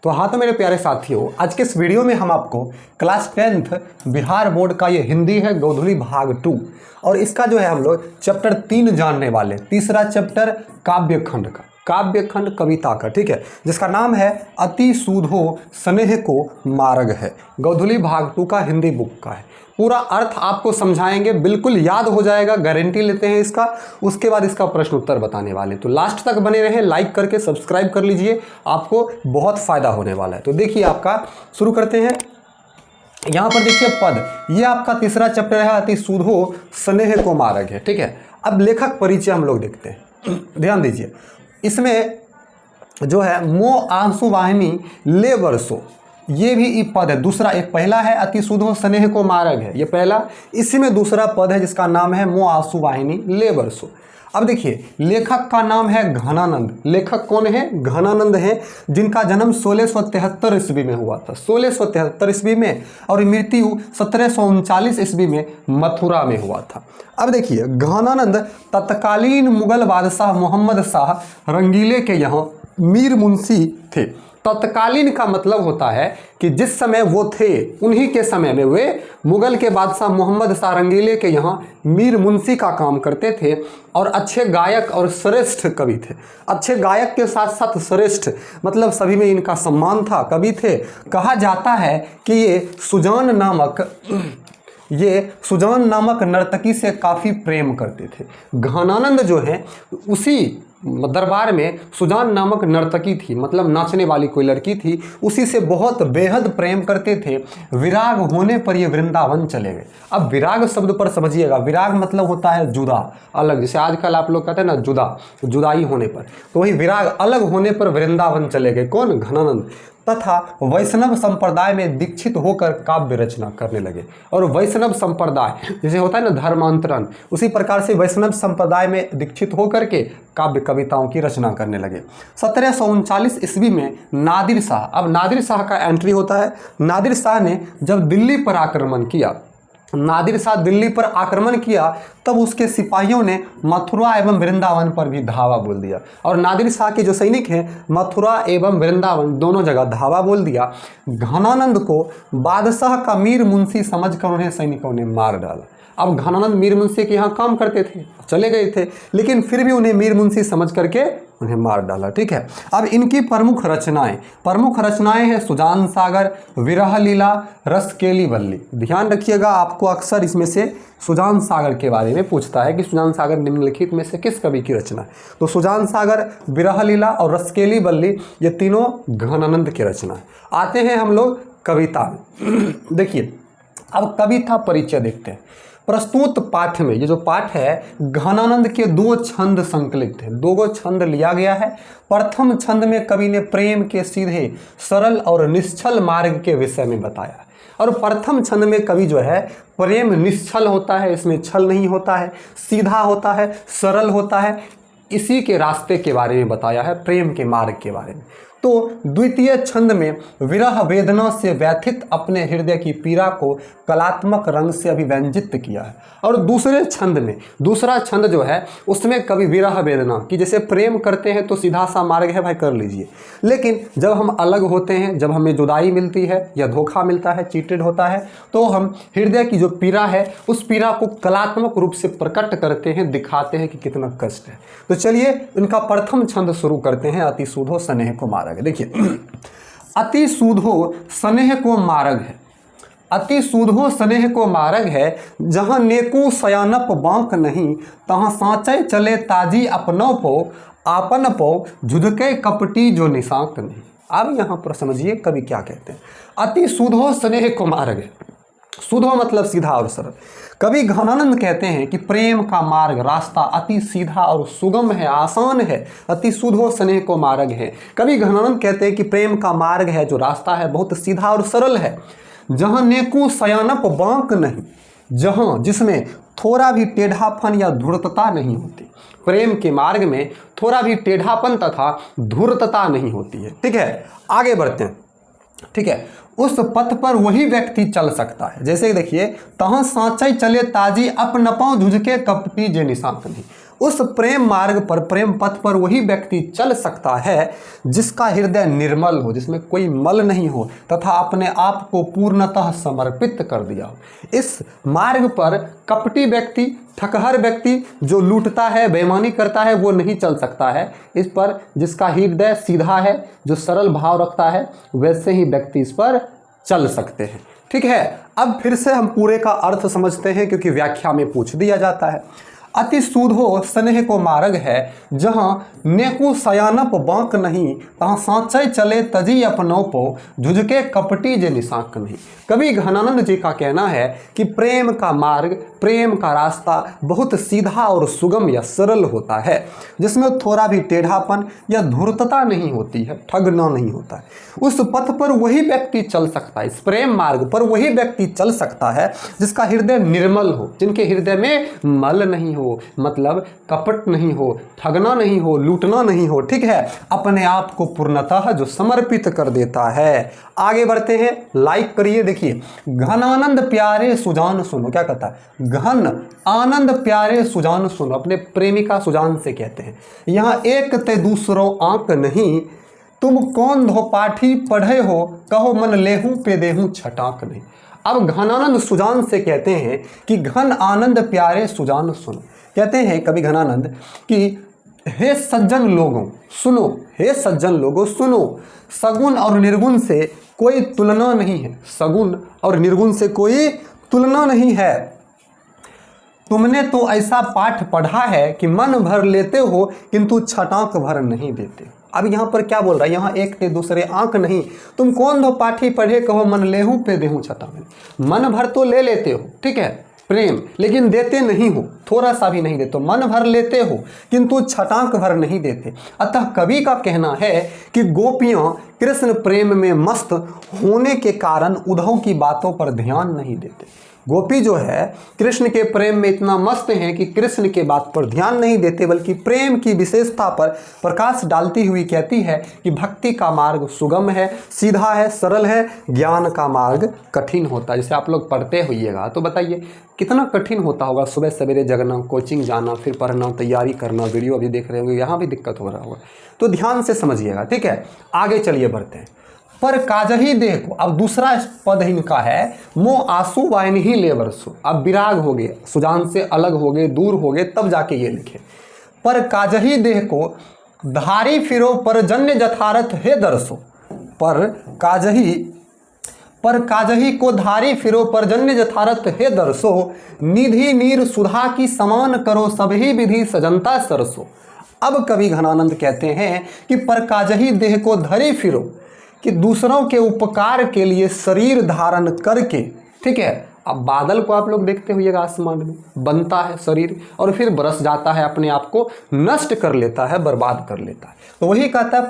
तो हाँ तो मेरे प्यारे साथियों, आज के इस वीडियो में हम आपको क्लास 10th बिहार बोर्ड का ये हिंदी है गोधुली भाग 2 और इसका जो है हम लोग चैप्टर 3 जानने वाले। तीसरा चैप्टर काव्य खंड का, काव्य खंड कविता का, ठीक है, जिसका नाम है अति सूधो स्नेह को मार्ग है। गोधुली भाग 2 का हिंदी बुक का है। पूरा अर्थ आपको समझाएंगे, बिल्कुल याद हो जाएगा, गारंटी लेते हैं इसका। उसके बाद इसका प्रश्न उत्तर बताने वाले, तो लास्ट तक बने रहे, लाइक करके सब्सक्राइब कर लीजिए, आपको बहुत फायदा होने वाला है। तो देखिए आपका शुरू करते हैं। यहाँ पर देखिए पद, ये आपका तीसरा चैप्टर है अति सूधो स्नेह को मार्ग है, ठीक है। अब लेखक परिचय हम लोग देखते हैं, ध्यान दीजिए। इसमें जो है मो आंसू वाहिनी ले वर्षो, ये भी एक पद है। दूसरा, एक पहला है अति सूधो स्नेह को मार्ग है, ये पहला। इसी में दूसरा पद है जिसका नाम है मो आंसू वाहिनी ले वर्षो। अब देखिए लेखक का नाम है घनानंद। लेखक कौन है? घनानंद है, जिनका जन्म 1673 ईस्वी में हुआ था, 1673 ईस्वी में, और मृत्यु 1739 ईस्वी में मथुरा में हुआ था। अब देखिए घनानंद तत्कालीन मुगल बादशाह मोहम्मद शाह रंगीले के यहाँ मीर मुंशी थे। तत्कालीन का मतलब होता है कि जिस समय वो थे उन्हीं के समय में वे मुगल के बादशाह मोहम्मद शाह रंगीले के यहाँ मीर मुंशी का काम करते थे और अच्छे गायक और श्रेष्ठ कवि थे। अच्छे गायक के साथ साथ श्रेष्ठ, मतलब सभी में इनका सम्मान था, कवि थे। कहा जाता है कि ये सुजान नामक नर्तकी से काफ़ी प्रेम करते थे। घनानंद जो है उसी दरबार में सुजान नामक नर्तकी थी, मतलब नाचने वाली कोई लड़की थी, उसी से बहुत बेहद प्रेम करते थे। विराग होने पर ये वृंदावन चले गए। अब विराग शब्द पर समझिएगा, विराग मतलब होता है जुदा, अलग। जैसे आजकल आप लोग कहते हैं ना जुदाई होने पर, तो वही विराग, अलग होने पर वृंदावन चले गए। कौन? घनानंद। तथा वैष्णव संप्रदाय में दीक्षित होकर काव्य रचना करने लगे। और वैष्णव संप्रदाय जैसे होता है ना धर्मांतरण, उसी प्रकार से वैष्णव संप्रदाय में दीक्षित होकर के काव्य कविताओं की रचना करने लगे। 1739 ईस्वी में नादिर शाह, अब नादिर शाह का एंट्री होता है। नादिर शाह ने जब दिल्ली पर आक्रमण किया, नादिर शाह दिल्ली पर आक्रमण किया, तब उसके सिपाहियों ने मथुरा एवं वृंदावन पर भी धावा बोल दिया। और नादिर शाह के जो सैनिक हैं मथुरा एवं वृंदावन दोनों जगह धावा बोल दिया। घनानंद को बादशाह का मीर मुंशी समझकर उन्हें सैनिकों ने मार डाला। अब घनानंद मीर मुंशी के यहाँ काम करते थे, चले गए थे, लेकिन फिर भी उन्हें मीर मुंशी समझ करके उन्हें मार डाला, ठीक है। अब इनकी प्रमुख रचनाएं हैं सुजान सागर, विरह लीला, रसकेली वल्ली। ध्यान रखिएगा, आपको अक्सर इसमें से सुजान सागर के बारे में पूछता है कि सुजान सागर निम्नलिखित में से किस कवि की रचना है। तो सुजान सागर, विरह लीला और रसकेली वल्ली ये तीनों घनानंद की रचना है। आते हैं हम लोग कविता में। देखिए अब कविता परिचय देखते हैं। प्रस्तुत पाठ में, ये जो पाठ है घनानंद के 2 छंद संकलित थे, 2 छंद लिया गया है। प्रथम छंद में कवि ने प्रेम के सीधे, सरल और निश्चल मार्ग के विषय में बताया। और प्रथम छंद में कवि जो है प्रेम निश्चल होता है, इसमें छल नहीं होता है, सीधा होता है, सरल होता है, इसी के रास्ते के बारे में बताया है, प्रेम के मार्ग के बारे में। तो द्वितीय छंद में विरह वेदना से व्यथित अपने हृदय की पीड़ा को कलात्मक रंग से अभिव्यंजित किया है। और दूसरे छंद में, दूसरा छंद जो है उसमें कवि विरह वेदना की, जैसे प्रेम करते हैं तो सीधा सा मार्ग है भाई, कर लीजिए, लेकिन जब हम अलग होते हैं, जब हमें जुदाई मिलती है या धोखा मिलता है, चीटेड होता है, तो हम हृदय की जो पीड़ा है उस पीड़ा को कलात्मक रूप से प्रकट करते हैं, दिखाते हैं कि कितना कष्ट है। तो चलिए इनका प्रथम छंद शुरू करते हैं, अति सूधो स्नेह को मार्ग। देखिए अति सूधो स्नेह को मार्ग है, अति सूधो स्नेह को मार्ग है, जहाँ नेको सयानप बांक नहीं, तहाँ साँचे चले ताजी अपनों पो, आपन पो झुदके कपटी जो निशांक नहीं। अब यहाँ पर समझिए कवि क्या कहते हैं। अति सूधो स्नेह को मार्ग है, सूधो मतलब सीधा और सरल। कवि घनानंद कहते हैं कि प्रेम का मार्ग, रास्ता अति सीधा और सुगम है, आसान है, अति सूधो स्नेह को मार्ग है। कवि घनानंद कहते हैं कि प्रेम का मार्ग है, जो रास्ता है बहुत सीधा और सरल है, जहाँ नेको सयानप बांक नहीं, जहाँ जिसमें थोड़ा भी टेढ़ापन या धूर्तता नहीं होती। प्रेम के मार्ग में थोड़ा भी टेढ़ापन तथा धूर्तता नहीं होती है, ठीक है। आगे बढ़ते हैं, ठीक है। उस पथ पर वही व्यक्ति चल सकता है, जैसे देखिए तहाँ साँचे चले ताजी अपनपाओ झुझके कपटी जे निशांक नहीं। उस प्रेम मार्ग पर, प्रेम पथ पर वही व्यक्ति चल सकता है जिसका हृदय निर्मल हो, जिसमें कोई मल नहीं हो तथा अपने आप को पूर्णतः समर्पित कर दिया हो। इस मार्ग पर कपटी व्यक्ति, ठकहर व्यक्ति, जो लूटता है, बेईमानी करता है, वो नहीं चल सकता है। इस पर जिसका हृदय सीधा है, जो सरल भाव रखता है, वैसे ही व्यक्ति इस पर चल सकते हैं। ठीक है, अब फिर से हम पूरे का अर्थ समझते हैं, क्योंकि व्याख्या में पूछ दिया जाता है। अति सूधो स्नेह को मार्ग है, जहाँ नेकु सयानप बांक नहीं, तहाँ सांचय चले तजी अपनों पो, झुझके कपटी जे निशाक नहीं। कवि घनानंद जी का कहना है कि प्रेम का मार्ग, प्रेम का रास्ता बहुत सीधा और सुगम या सरल होता है, जिसमें थोड़ा भी टेढ़ापन या धूर्तता नहीं होती है, ठगना नहीं होता है। उस पथ पर वही व्यक्ति चल सकता है, इस प्रेम मार्ग पर वही व्यक्ति चल सकता है जिसका हृदय निर्मल हो, जिनके हृदय में मल नहीं हो, मतलब कपट नहीं हो, ठगना नहीं हो, लूटना नहीं हो। ठीक है, अपने आप को पूर्णतः जो समर्पित कर देता है। आगे बढ़ते हैं, लाइक करिए। देखिए, घन आनंद प्यारे सुजान सुनो, क्या कहता है? घन आनंद प्यारे सुजान सुनो, अपने प्रेमिका सुजान से कहते हैं, यहाँ एक ते दूसरों आंक नहीं, तुम कौन धो पाठी पढ़े हो, कहो मन लेहूं पे देहूं छटाक नहीं। अब घनानंद सुजान से कहते हैं कि घन आनंद प्यारे सुजान सुनो। कहते हैं कवि घनानंद कि हे सज्जन लोगों सुनो, हे सज्जन लोगों सुनो, सगुण और निर्गुण से कोई तुलना नहीं है, सगुण और निर्गुण से कोई तुलना नहीं है। तुमने तो ऐसा पाठ पढ़ा है कि मन भर लेते हो किंतु छटाक भर नहीं देते। अब यहाँ पर क्या बोल रहा है? यहाँ एक ते दूसरे आंक नहीं, तुम कौन दो पाठी पढ़े, कहो मन लेहूं पे देहूं छटाक। मन भर तो ले लेते हो, ठीक है, प्रेम, लेकिन देते नहीं हो, थोड़ा सा भी नहीं देते हो। मन भर लेते हो किंतु छटाक भर नहीं देते। अतः कवि का कहना है कि गोपियाँ कृष्ण प्रेम में मस्त होने के कारण उद्धव की बातों पर ध्यान नहीं देते। गोपी जो है कृष्ण के प्रेम में इतना मस्त हैं कि कृष्ण के बात पर ध्यान नहीं देते, बल्कि प्रेम की विशेषता पर प्रकाश डालती हुई कहती है कि भक्ति का मार्ग सुगम है, सीधा है, सरल है, ज्ञान का मार्ग कठिन होता है। जैसे आप लोग पढ़ते होइएगा तो बताइए कितना कठिन होता होगा, सुबह सवेरे जगना, कोचिंग जाना, फिर पढ़ना, तैयारी करना, वीडियो अभी देख रहे होंगे, यहाँ भी दिक्कत हो रहा होगा, तो ध्यान से समझिएगा। ठीक है, आगे चलिए बढ़ते हैं। पर काजही देह को, अब दूसरा पद इनका है, मो आंसू वाइन ही ले बरसो। अब विराग हो गए, सुजान से अलग हो गए, दूर हो गए, तब जाके ये लिखे, पर काजही देह को धारी फिरो पर जन्य जथारथ हे दरसो। पर काजही को धारी फिरो पर जन्य जथारथ हे दरसो, निधि नीर सुधा की समान करो सभी विधि सजनता सरसो। अब कवि घनानंद कहते हैं कि पर काजही देह को धरी फिरो, कि दूसरों के उपकार के लिए शरीर धारण करके, ठीक है, अब बादल को आप लोग देखते हुइएगा, आसमान में बनता है शरीर और फिर बरस जाता है, अपने आप को नष्ट कर लेता है, बर्बाद कर लेता है। तो वही कहता है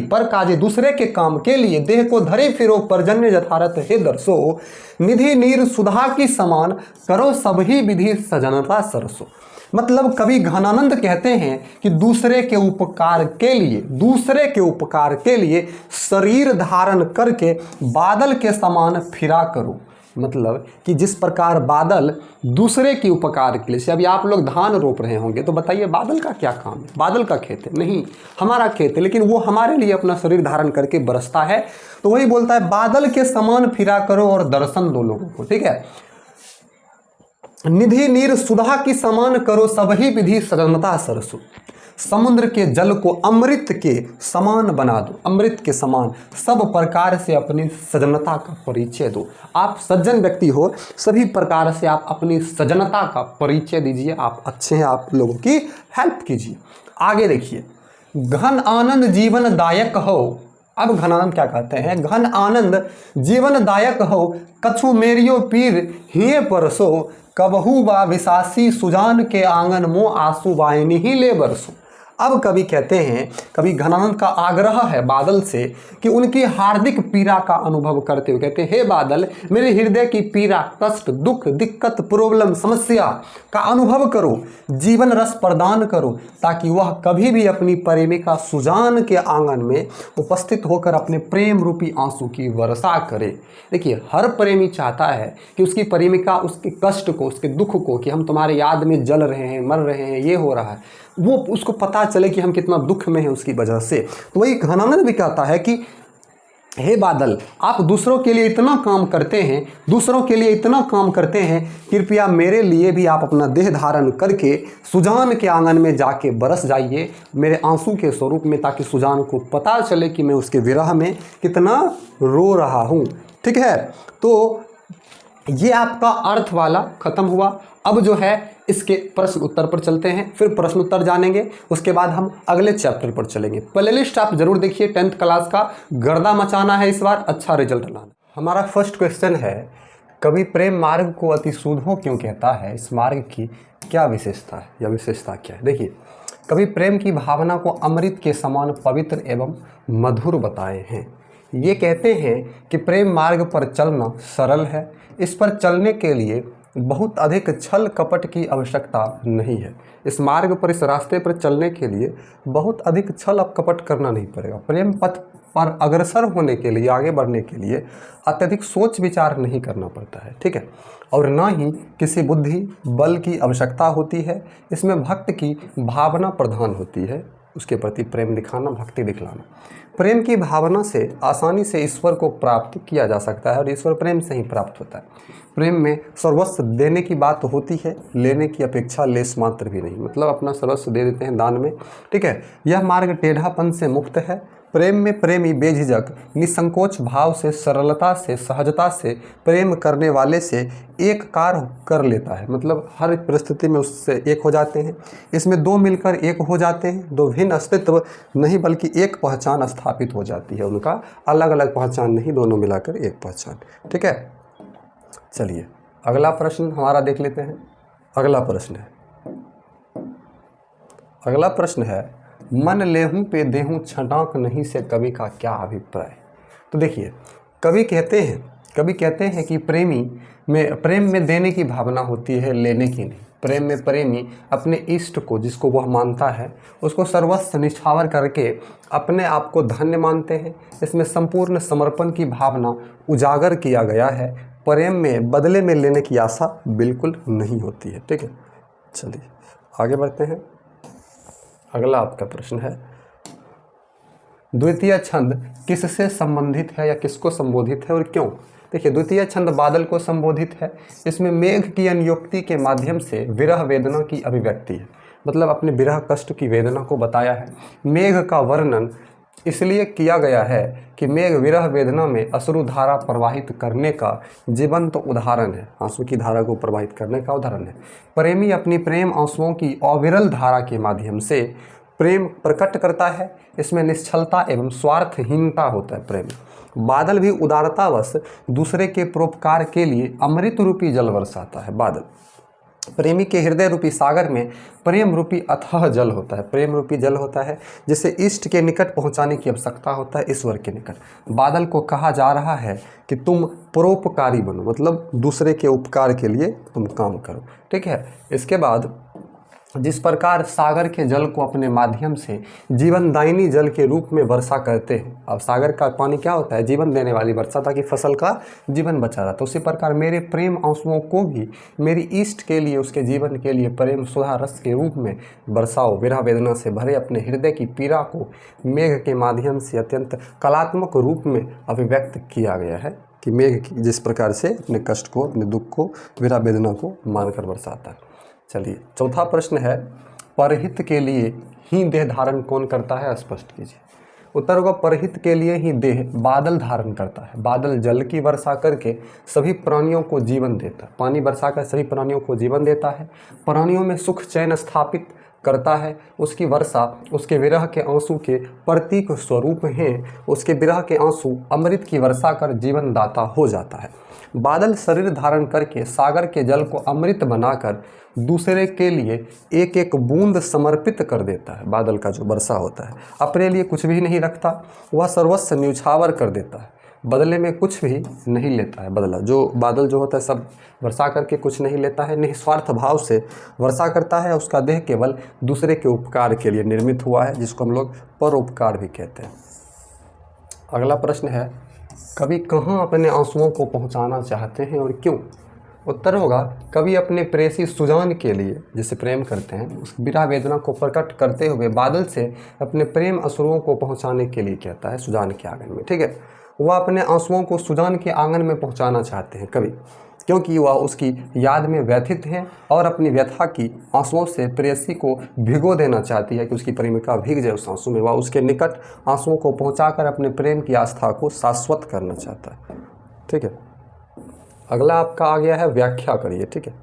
पर काजे दूसरे के काम के लिए देह को धरे फिरो परजन्य जथारथ हे दरसो, निधि नीर सुधा की समान करो सभी विधि सजनता सरसो। मतलब कवि घनानंद कहते हैं कि दूसरे के उपकार के लिए शरीर धारण करके बादल के समान फिरा करो। मतलब कि जिस प्रकार बादल दूसरे के उपकार के लिए, जैसे अभी आप लोग धान रोप रहे होंगे तो बताइए बादल का क्या काम है? बादल का खेत है? नहीं, हमारा खेत है, लेकिन वो हमारे लिए अपना शरीर धारण करके बरसता है। तो वही बोलता है बादल के समान फिरा करो और दर्शन दो लोगों को। ठीक है, निधि नीर सुधा की समान करो सभी विधि सजनता सरसु। समुद्र के जल को अमृत के समान बना दो, अमृत के समान सब प्रकार से अपनी सजनता का परिचय दो। आप सज्जन व्यक्ति हो, सभी प्रकार से आप अपनी सजनता का परिचय दीजिए, आप अच्छे हैं, आप लोगों की हेल्प कीजिए। आगे देखिए, घन आनंद जीवन दायक हो। अब घनानंद क्या कहते हैं? घन आनंद जीवन दायक हो, कछु मेरियो पीर हिये परसो, कबहू बा विशासी सुजान के आंगन मो आंसू वाहिनी ही ले बरसो। अब कवि कहते हैं, कवि घनानंद का आग्रह है बादल से कि उनकी हार्दिक पीड़ा का अनुभव करते हुए कहते हैं, हे बादल, मेरे हृदय की पीड़ा, कष्ट, दुख, दिक्कत, प्रॉब्लम, समस्या का अनुभव करो, जीवन रस प्रदान करो, ताकि वह कभी भी अपनी प्रेमिका सुजान के आंगन में उपस्थित होकर अपने प्रेम रूपी आंसू की वर्षा करे। देखिए, हर प्रेमी चाहता है कि उसकी प्रेमिका उसके कष्ट को, उसके दुख को, कि हम तुम्हारे याद में जल रहे हैं, मर रहे हैं, ये हो रहा है, वो उसको पता चले कि हम कितना दुख में हैं उसकी वजह से। तो वही घनानंद भी कहता है कि हे बादल, आप दूसरों के लिए इतना काम करते हैं, दूसरों के लिए इतना काम करते हैं, कृपया मेरे लिए भी आप अपना देह धारण करके सुजान के आंगन में जाके बरस जाइए मेरे आंसू के स्वरूप में, ताकि सुजान को पता चले कि मैं उसके विरह में कितना रो रहा हूँ। ठीक है, तो ये आपका अर्थ वाला खत्म हुआ। अब जो है इसके प्रश्न उत्तर पर चलते हैं, फिर प्रश्न उत्तर जानेंगे, उसके बाद हम अगले चैप्टर पर चलेंगे। प्ले लिस्ट आप जरूर देखिए, 10th क्लास का गर्दा मचाना है इस बार, अच्छा रिजल्ट लाना। हमारा फर्स्ट क्वेश्चन है, कवि प्रेम मार्ग को अति सुधो क्यों कहता है? इस मार्ग की क्या विशेषता है या विशेषता क्या है? देखिए, कवि प्रेम की भावना को अमृत के समान पवित्र एवं मधुर बताए हैं। ये कहते हैं कि प्रेम मार्ग पर चलना सरल है, इस पर चलने के लिए बहुत अधिक छल कपट की आवश्यकता नहीं है। इस मार्ग पर, इस रास्ते पर चलने के लिए बहुत अधिक छल कपट करना नहीं पड़ेगा। प्रेम पथ पर अग्रसर होने के लिए, आगे बढ़ने के लिए अत्यधिक सोच विचार नहीं करना पड़ता है। ठीक है, और ना ही किसी बुद्धि बल की आवश्यकता होती है। इसमें भक्त की भावना प्रधान होती है, उसके प्रति प्रेम दिखाना, भक्ति दिखलाना। प्रेम की भावना से आसानी से ईश्वर को प्राप्त किया जा सकता है और ईश्वर प्रेम से ही प्राप्त होता है। प्रेम में सर्वस्व देने की बात होती है, लेने की अपेक्षा लेस मात्र भी नहीं, मतलब अपना सर्वस्व दे देते हैं दान में। ठीक है, यह मार्ग टेढ़ापन से मुक्त है। प्रेम में प्रेमी बेझिझक, निसंकोच भाव से, सरलता से, सहजता से प्रेम करने वाले से एक कार कर लेता है, मतलब हर परिस्थिति में उससे एक हो जाते हैं। इसमें दो मिलकर एक हो जाते हैं, दो भिन्न अस्तित्व नहीं बल्कि एक पहचान स्थापित हो जाती है उनका, अलग अलग पहचान नहीं, दोनों मिलाकर एक पहचान। ठीक है, चलिए अगला प्रश्न हमारा देख लेते हैं। अगला प्रश्न है, मन लेहूं पे देहूं छटाक नहीं से कवि का क्या अभिप्राय? तो देखिए, कवि कहते हैं कि प्रेम में देने की भावना होती है, लेने की नहीं। प्रेम में प्रेमी अपने इष्ट को, जिसको वह मानता है, उसको सर्वस्व निछावर करके अपने आप को धन्य मानते हैं। इसमें संपूर्ण समर्पण की भावना उजागर किया गया है। प्रेम में बदले में लेने की आशा बिल्कुल नहीं होती है। ठीक है, चलिए आगे बढ़ते हैं। अगला आपका प्रश्न है, द्वितीय छंद किससे संबंधित है या किसको संबोधित है और क्यों? देखिए, द्वितीय छंद बादल को संबोधित है। इसमें मेघ की अनुयुक्ति के माध्यम से विरह वेदना की अभिव्यक्ति है, मतलब अपने विरह कष्ट की वेदना को बताया है। मेघ का वर्णन इसलिए किया गया है कि मेघ विरह वेदना में अश्रु धारा प्रवाहित करने का जीवंत उदाहरण है, आंसू की धारा को प्रवाहित करने का उदाहरण है। प्रेमी अपनी प्रेम आंसुओं की अविरल धारा के माध्यम से प्रेम प्रकट करता है। इसमें निश्चलता एवं स्वार्थहीनता होता है प्रेम। बादल भी उदारतावश दूसरे के परोपकार के लिए अमृत रूपी जल बरसाता है। बादल प्रेमी के हृदय रूपी सागर में प्रेम रूपी अथाह जल होता है, प्रेम रूपी जल होता है, जिसे इष्ट के निकट पहुंचाने की आवश्यकता होता है, ईश्वर के निकट। बादल को कहा जा रहा है कि तुम परोपकारी बनो, मतलब दूसरे के उपकार के लिए तुम काम करो। ठीक है, इसके बाद जिस प्रकार सागर के जल को अपने माध्यम से जीवनदायिनी जल के रूप में वर्षा करते हैं। अब सागर का पानी क्या होता है? जीवन देने वाली वर्षा, ताकि फसल का जीवन बचा रहा। तो उसी प्रकार मेरे प्रेम आंसुओं को भी मेरी इष्ट के लिए, उसके जीवन के लिए प्रेम सुधा रस के रूप में बरसाओ। विरह वेदना से भरे अपने हृदय की पीड़ा को मेघ के माध्यम से अत्यंत कलात्मक रूप में अभिव्यक्त किया गया है कि मेघ जिस प्रकार से अपने कष्ट को, अपने दुख को, विरह वेदना को मानकर बरसाता है। चलिए चौथा प्रश्न है, परहित के लिए ही देह धारण कौन करता है? स्पष्ट कीजिए। उत्तर होगा, परहित के लिए ही देह बादल धारण करता है। बादल जल की वर्षा करके सभी प्राणियों को जीवन देता है। पानी वर्षा कर सभी प्राणियों को जीवन देता है। प्राणियों में सुख चैन स्थापित करता है, उसकी वर्षा उसके विरह के आंसू के प्रतीक स्वरूप हैं। उसके विरह के आंसू अमृत की वर्षा कर जीवन दाता हो जाता है। बादल शरीर धारण करके सागर के जल को अमृत बनाकर दूसरे के लिए एक एक बूंद समर्पित कर देता है। बादल का जो वर्षा होता है अपने लिए कुछ भी नहीं रखता, वह सर्वस्व न्यौछावर कर देता है, बदले में कुछ भी नहीं लेता है। बदला जो बादल जो होता है सब वर्षा करके कुछ नहीं लेता है, निस्वार्थ भाव से वर्षा करता है। उसका देह केवल दूसरे के उपकार के लिए निर्मित हुआ है, जिसको हम लोग परोपकार भी कहते हैं। अगला प्रश्न है, कवि कहाँ अपने आंसुओं को पहुँचाना चाहते हैं और क्यों? उत्तर होगा, कवि अपने प्रेयसी सुजान के लिए, जिसे प्रेम करते हैं, उस विरह वेदना को प्रकट करते हुए बादल से अपने प्रेम अश्रुओं को पहुँचाने के लिए कहता है सुजान के आंगन में। ठीक है, वह अपने आंसुओं को सुजान के आंगन में पहुंचाना चाहते हैं कवि, क्योंकि वह उसकी याद में व्यथित हैं और अपनी व्यथा की आंसुओं से प्रेयसी को भिगो देना चाहती है कि उसकी प्रेमिका भीग जाए उस आंसू में। वह उसके निकट आंसुओं को पहुंचाकर अपने प्रेम की आस्था को शाश्वत करना चाहता है। ठीक है, अगला आपका आ गया है व्याख्या करिए। ठीक है,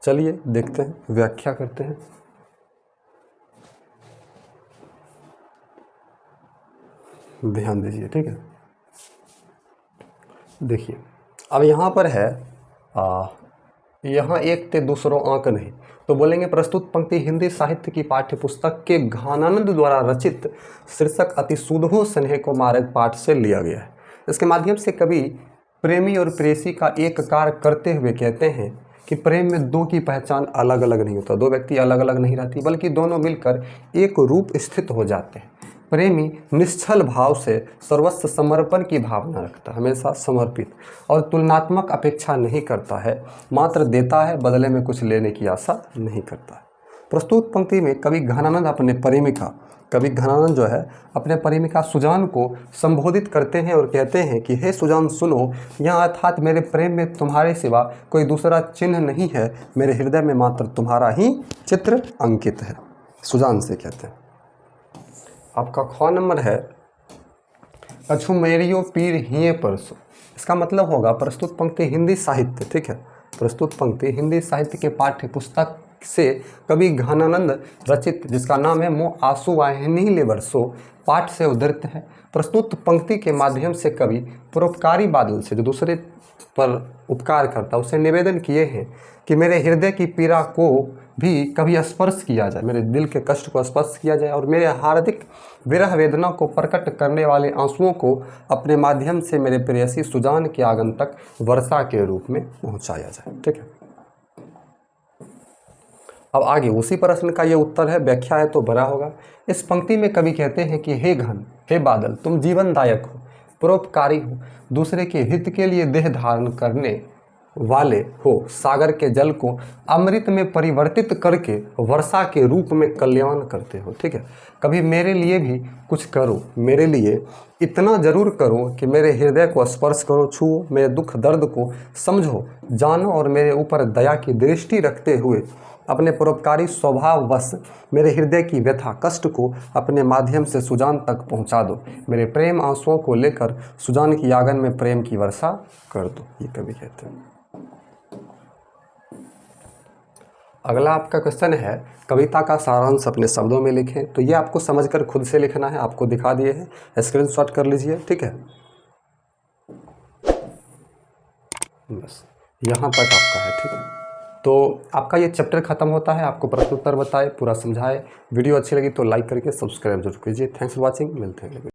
चलिए देखते हैं, व्याख्या करते हैं। ध्यान दीजिए। ठीक है, देखिए अब यहाँ पर है यहाँ एक ते दूसरों आंक नहीं, तो बोलेंगे प्रस्तुत पंक्ति हिंदी साहित्य की पाठ्य पुस्तक के घनानंद द्वारा रचित शीर्षक अति सुधो स्नेह को मार्ग पाठ से लिया गया है। इसके माध्यम से कवि प्रेमी और प्रेयसी का एक कार्य करते हुए कहते हैं कि प्रेम में दो की पहचान अलग अलग नहीं होता, दो व्यक्ति अलग अलग नहीं रहती, बल्कि दोनों मिलकर एक रूप स्थित हो जाते हैं। प्रेमी निश्चल भाव से सर्वस्व समर्पण की भावना रखता है, हमेशा समर्पित और तुलनात्मक अपेक्षा नहीं करता है, मात्र देता है, बदले में कुछ लेने की आशा नहीं करता है। प्रस्तुत पंक्ति में कवि घनानंद जो है अपने प्रेमिका सुजान को संबोधित करते हैं और कहते हैं कि हे सुजान सुनो, यहाँ अर्थात मेरे प्रेम में तुम्हारे सिवा कोई दूसरा चिन्ह नहीं है, मेरे हृदय में मात्र तुम्हारा ही चित्र अंकित है। सुजान से कहते हैं। आपका ख नंबर है, अछु मेरियो पीर हिये परसो। इसका मतलब होगा प्रस्तुत पंक्ति हिंदी साहित्य, ठीक है, प्रस्तुत पंक्ति हिंदी साहित्य के पाठ्य पुस्तक से कवि घनानंद रचित, जिसका नाम है मो आंसू वाहिनी ले बरसो, पाठ से उद्धृत है। प्रस्तुत पंक्ति के माध्यम से कवि परोपकारी बादल से, जो दूसरे पर उपकार करता, उसे निवेदन किए हैं कि मेरे हृदय की पीड़ा को भी कभी स्पर्श किया जाए, मेरे दिल के कष्ट को स्पर्श किया जाए और मेरे हार्दिक विरह वेदना को प्रकट करने वाले आंसुओं को अपने माध्यम से मेरे प्रेयसी सुजान के आंगन तक वर्षा के रूप में पहुंचाया जाए। ठीक है, अब आगे उसी प्रश्न का ये उत्तर है, व्याख्या है तो बड़ा होगा। इस पंक्ति में कवि कहते हैं कि हे घन, हे बादल, तुम जीवनदायक हो, परोपकारी हो, दूसरे के हित के लिए देह धारण करने वाले हो, सागर के जल को अमृत में परिवर्तित करके वर्षा के रूप में कल्याण करते हो। ठीक है, कभी मेरे लिए भी कुछ करो, मेरे लिए इतना जरूर करो कि मेरे हृदय को स्पर्श करो, छुओ, मेरे दुख दर्द को समझो, जानो और मेरे ऊपर दया की दृष्टि रखते हुए अपने परोपकारी स्वभाववश मेरे हृदय की व्यथा कष्ट को अपने माध्यम से सुजान तक पहुंचा दो। मेरे प्रेम आंसुओं को लेकर सुजान की आंगन में प्रेम की वर्षा कर दो, ये कवि कहते हैं। अगला आपका क्वेश्चन है, कविता का सारांश अपने शब्दों में लिखें। तो ये आपको समझकर खुद से लिखना है, आपको दिखा दिए हैं, स्क्रीनशॉट कर लीजिए। ठीक है, बस यहाँ तक आपका है। ठीक है, तो आपका ये चैप्टर खत्म होता है। आपको प्रश्न उत्तर बताए, पूरा समझाए। वीडियो अच्छी लगी तो लाइक करके सब्सक्राइब जरूर कीजिए। थैंक्स फॉर वॉचिंग, मिलते हैं।